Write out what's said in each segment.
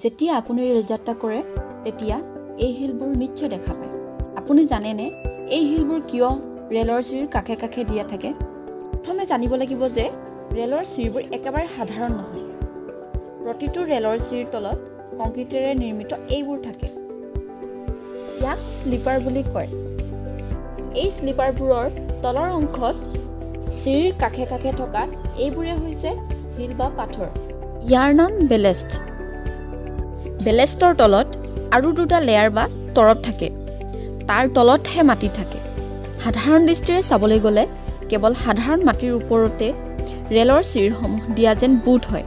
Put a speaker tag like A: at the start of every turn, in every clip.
A: যেতিয়া আপুনি ৰেল যাত্ৰা কৰে তেতিয়া এই হিলবোৰ নিশ্চয় দেখা পায়। আপুনি জানেনে এই হিলবোৰ কিয় ৰেলৰ চিৰিৰ কাষে কাষে দিয়া থাকে? প্ৰথমে জানিব লাগিব যে ৰেলৰ চিৰিবোৰ একেবাৰে সাধাৰণ নহয়। প্ৰতিটো ৰেলৰ চিৰিৰ তলত কংক্ৰিটেৰে নিৰ্মিত এইবোৰ থাকে। ইয়াক স্লিপাৰ বুলি কয়। এই স্লিপাৰবোৰৰ তলৰ অংশত চিৰিৰ কাষে কাষে থকা এইবোৰে হৈছে হিল বা পাথৰ। ইয়াৰ নাম বেলেষ্ট। বেলেষ্টৰ তলত আৰু দুটা লেয়াৰ বা তৰপ থাকে। তাৰ তলতহে মাটি থাকে। সাধাৰণ দৃষ্টিৰে চাবলৈ গ'লে কেৱল সাধাৰণ মাটিৰ ওপৰতে ৰেলৰ চিৰিসমূহ দিয়া যেন বোধ হয়।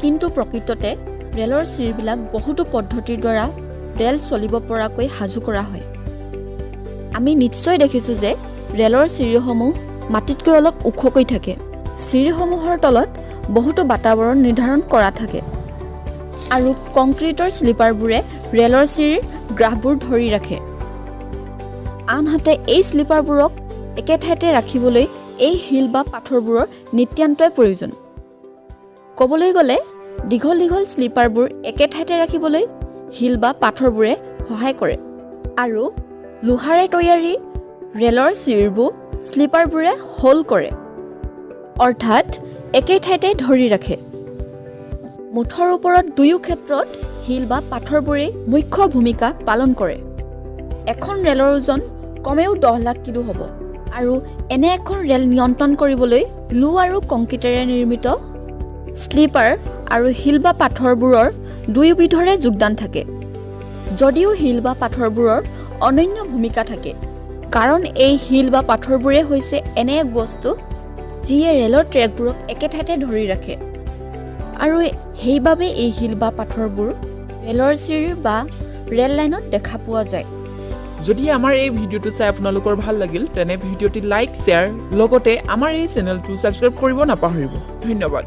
A: কিন্তু প্ৰকৃততে ৰেলৰ চিৰিবিলাক বহুতো পদ্ধতিৰ দ্বাৰা ৰেল চলিব পৰাকৈ সাজু কৰা হয়। আমি নিশ্চয় দেখিছোঁ যে ৰেলৰ চিৰিসমূহ মাটিতকৈ অলপ ওখকৈ থাকে। চিৰিসমূহৰ তলত বহুতো বাতাৱৰণ নিৰ্ধাৰণ কৰা থাকে আৰু কংক্ৰিটৰ স্লিপাৰবোৰে ৰেলৰ চিৰিৰ গ্ৰাফবোৰ ধৰি ৰাখে। আনহাতে এই স্লিপাৰবোৰক একে ঠাইতে ৰাখিবলৈ এই হিল বা পাথৰবোৰৰ নিতান্তই প্ৰয়োজন। ক'বলৈ গ'লে দীঘল দীঘল স্লিপাৰবোৰ একে ঠাইতে ৰাখিবলৈ হিল বা পাথৰবোৰে সহায় কৰে আৰু লোহাৰে তৈয়াৰী ৰেলৰ চিৰিবোৰ স্লিপাৰবোৰে হোল্ড কৰে, অৰ্থাৎ একে ঠাইতে ধৰি ৰাখে। মুঠৰ ওপৰত দুয়ো ক্ষেত্ৰত হিল বা পাথৰবোৰে মুখ্য ভূমিকা পালন কৰে। এখন ৰেলৰ ওজন কমেও 10 লাখ কিলো হ'ব আৰু এনে এখন ৰেল নিয়ন্ত্ৰণ কৰিবলৈ লো আৰু কংক্ৰিটেৰে নিৰ্মিত স্লিপাৰ আৰু হিল বা পাথৰবোৰৰ দুয়োবিধৰে যোগদান থাকে। যদিও হিল বা পাথৰবোৰৰ অনন্য ভূমিকা থাকে, কাৰণ এই হিল বা পাথৰবোৰে হৈছে এনে এক বস্তু যিয়ে ৰেলৰ ট্ৰেকবোৰক একে ঠাইতে ধৰি ৰাখে আৰু সেইবাবে এই হিল বা পাথৰবোৰ ৰেলৰ চিৰি বা ৰেল লাইনত দেখা পোৱা যায়।
B: যদি আমাৰ এই ভিডিঅ'টো চাই আপোনালোকৰ ভাল লাগিল তেনে ভিডিঅ'টি লাইক, শ্বেয়াৰ লগতে আমাৰ এই চেনেলটো ছাবস্ক্ৰাইব কৰিব নাপাহৰিব। ধন্যবাদ।